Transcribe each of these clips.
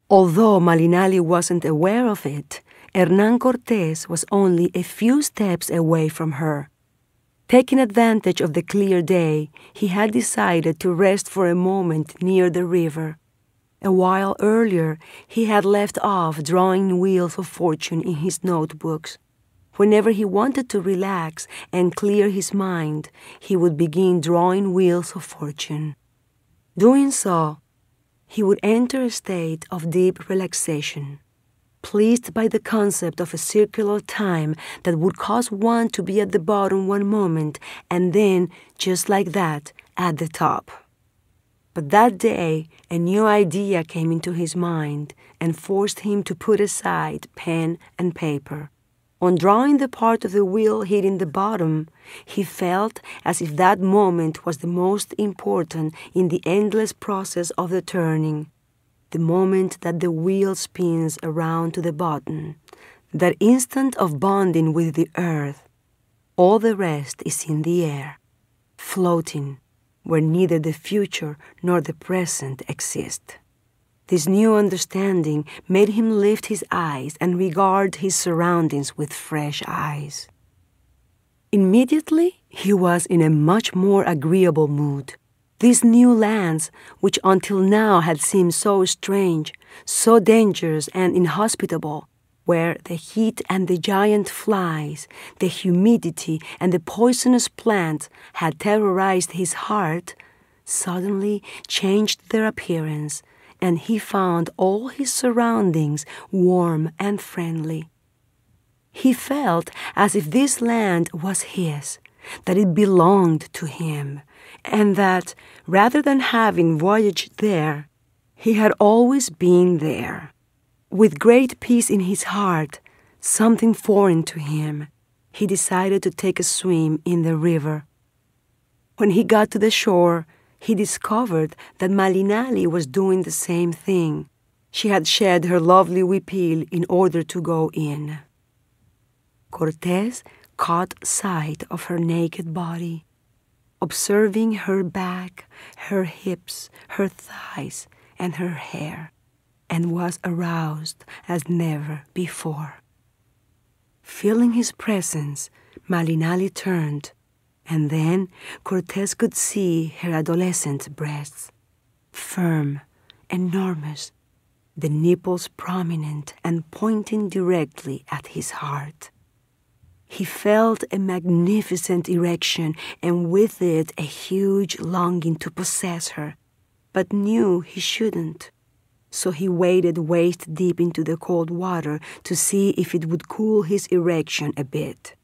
Although Malinali wasn't aware of it, Hernán Cortés was only a few steps away from her. Taking advantage of the clear day, he had decided to rest for a moment near the river. A while earlier, he had left off drawing wheels of fortune in his notebooks. Whenever he wanted to relax and clear his mind, he would begin drawing wheels of fortune. Doing so, he would enter a state of deep relaxation, pleased by the concept of a circular time that would cause one to be at the bottom one moment and then, just like that, at the top. But that day, a new idea came into his mind and forced him to put aside pen and paper. On drawing the part of the wheel hitting the bottom, he felt as if that moment was the most important in the endless process of the turning, the moment that the wheel spins around to the bottom, that instant of bonding with the earth. All the rest is in the air, floating, where neither the future nor the present exist. This new understanding made him lift his eyes and regard his surroundings with fresh eyes. Immediately, he was in a much more agreeable mood. These new lands, which until now had seemed so strange, so dangerous and inhospitable, where the heat and the giant flies, the humidity and the poisonous plants had terrorized his heart, suddenly changed their appearance, and he found all his surroundings warm and friendly. He felt as if this land was his, that it belonged to him, and that, rather than having voyaged there, he had always been there. With great peace in his heart, something foreign to him, he decided to take a swim in the river. When he got to the shore, he discovered that Malinali was doing the same thing. She had shed her lovely huipil in order to go in. Cortés caught sight of her naked body, observing her back, her hips, her thighs, and her hair, and was aroused as never before. Feeling his presence, Malinali turned, and then Cortés could see her adolescent breasts, firm, enormous, the nipples prominent and pointing directly at his heart. He felt a magnificent erection and with it a huge longing to possess her, but knew he shouldn't. So he waded waist deep into the cold water to see if it would cool his erection a bit.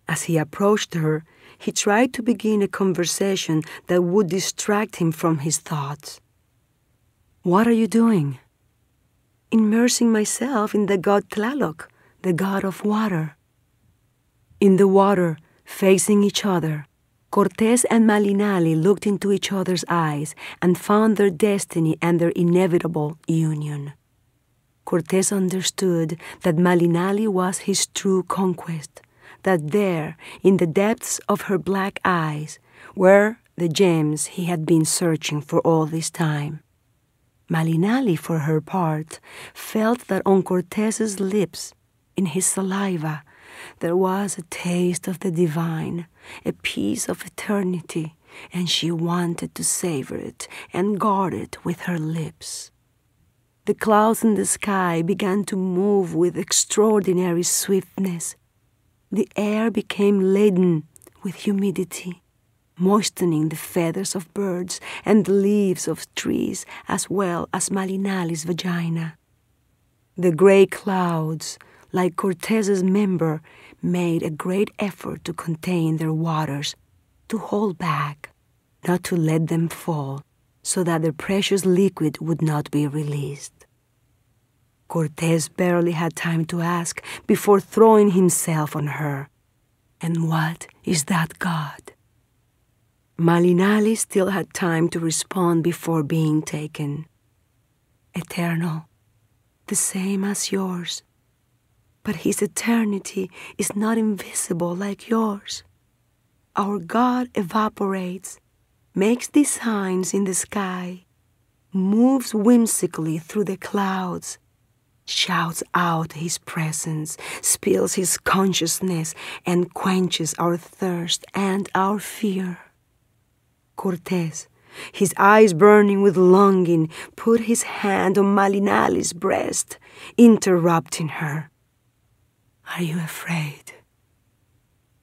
As he approached her, he tried to begin a conversation that would distract him from his thoughts. "What are you doing?" "Immersing myself in the god Tlaloc, the god of water." In the water, facing each other, Cortés and Malinali looked into each other's eyes and found their destiny and their inevitable union. Cortés understood that Malinali was his true conquest, that there, in the depths of her black eyes, were the gems he had been searching for all this time. Malinali, for her part, felt that on Cortés's lips, in his saliva, there was a taste of the divine, a piece of eternity, and she wanted to savor it and guard it with her lips. The clouds in the sky began to move with extraordinary swiftness. The air became laden with humidity, moistening the feathers of birds and the leaves of trees as well as Malinali's vagina. The gray clouds, like Cortés's member, made a great effort to contain their waters, to hold back, not to let them fall, so that their precious liquid would not be released. Cortés barely had time to ask before throwing himself on her, "And what is that god?" Malinali still had time to respond before being taken. "Eternal, the same as yours. But his eternity is not invisible like yours. Our God evaporates, makes designs in the sky, moves whimsically through the clouds, shouts out his presence, spills his consciousness, and quenches our thirst and our fear. Cortés, his eyes burning with longing, put his hand on Malinali's breast, interrupting her. "Are you afraid?"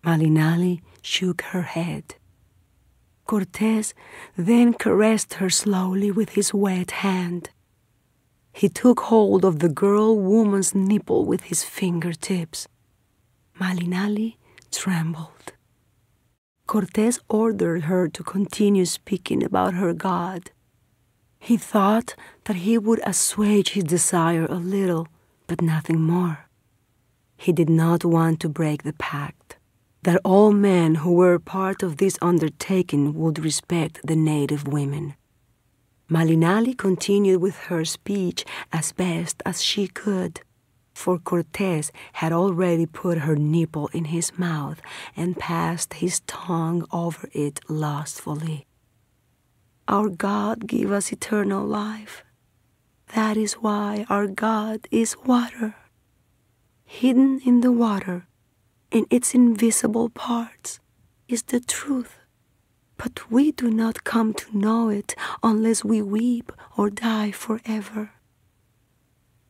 Malinali shook her head. Cortés then caressed her slowly with his wet hand. He took hold of the girl-woman's nipple with his fingertips. Malinali trembled. Cortés ordered her to continue speaking about her God. He thought that he would assuage his desire a little, but nothing more. He did not want to break the pact, that all men who were part of this undertaking would respect the native women. Malinali continued with her speech as best as she could, for Cortés had already put her nipple in his mouth and passed his tongue over it lustfully. "Our God gave us eternal life. That is why our God is water. Hidden in the water, in its invisible parts, is the truth. But we do not come to know it unless we weep or die forever."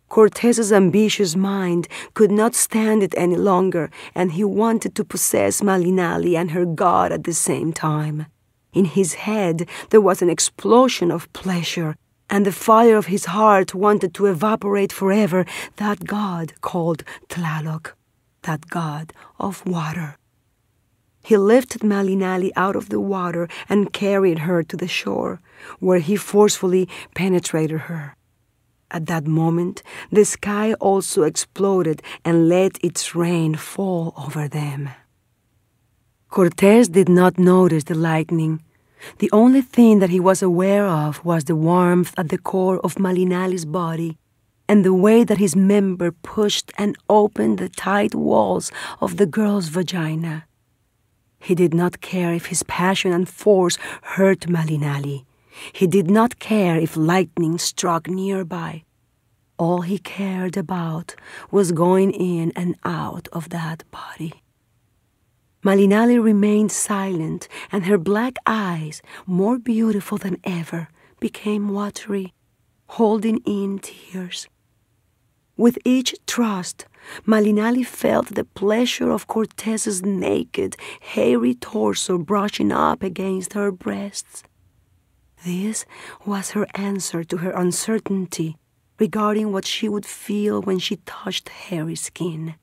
Cortés's ambitious mind could not stand it any longer, and he wanted to possess Malinali and her God at the same time. In his head there was an explosion of pleasure, and the fire of his heart wanted to evaporate forever that God called Tlaloc, that God of water. He lifted Malinali out of the water and carried her to the shore, where he forcefully penetrated her. At that moment, the sky also exploded and let its rain fall over them. Cortés did not notice the lightning. The only thing that he was aware of was the warmth at the core of Malinali's body and the way that his member pushed and opened the tight walls of the girl's vagina. He did not care if his passion and force hurt Malinali. He did not care if lightning struck nearby. All he cared about was going in and out of that body. Malinali remained silent, and her black eyes, more beautiful than ever, became watery, holding in tears. With each thrust, Malinali felt the pleasure of Cortés's naked, hairy torso brushing up against her breasts. This was her answer to her uncertainty regarding what she would feel when she touched hairy skin.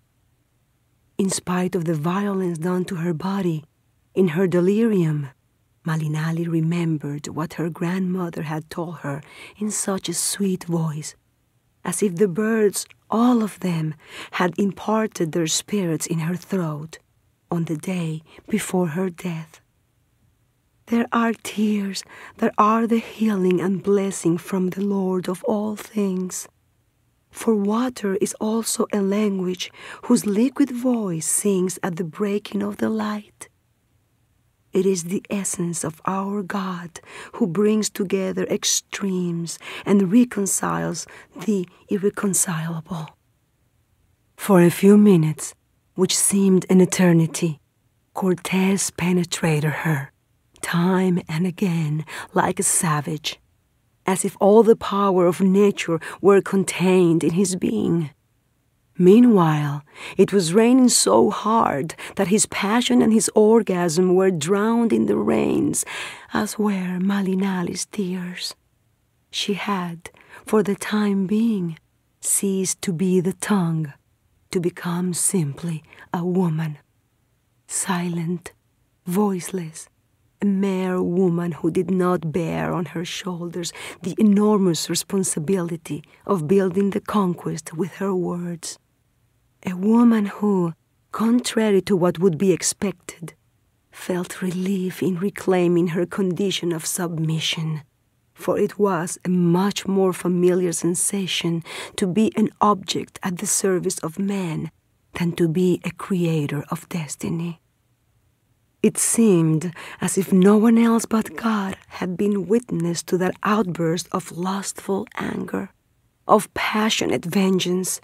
In spite of the violence done to her body, in her delirium, Malinali remembered what her grandmother had told her in such a sweet voice, as if the birds, all of them, had imparted their spirits in her throat on the day before her death. There are tears that are the healing and blessing from the Lord of all things. For water is also a language whose liquid voice sings at the breaking of the light. It is the essence of our God who brings together extremes and reconciles the irreconcilable. For a few minutes, which seemed an eternity, Cortés penetrated her, time and again, like a savage, as if all the power of nature were contained in his being. Meanwhile, it was raining so hard that his passion and his orgasm were drowned in the rains, as were Malinali's tears. She had, for the time being, ceased to be the tongue, to become simply a woman, silent, voiceless, a mere woman who did not bear on her shoulders the enormous responsibility of building the conquest with her words. A woman who, contrary to what would be expected, felt relief in reclaiming her condition of submission, for it was a much more familiar sensation to be an object at the service of man than to be a creator of destiny. It seemed as if no one else but God had been witness to that outburst of lustful anger, of passionate vengeance,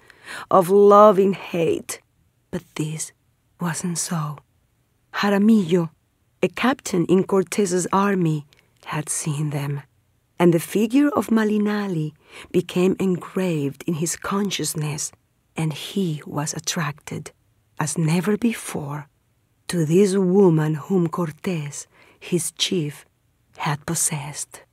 of loving hate. But this wasn't so. Jaramillo, a captain in Cortez's army, had seen them, and the figure of Malinali became engraved in his consciousness, and he was attracted, as never before, to this woman whom Cortez, his chief, had possessed.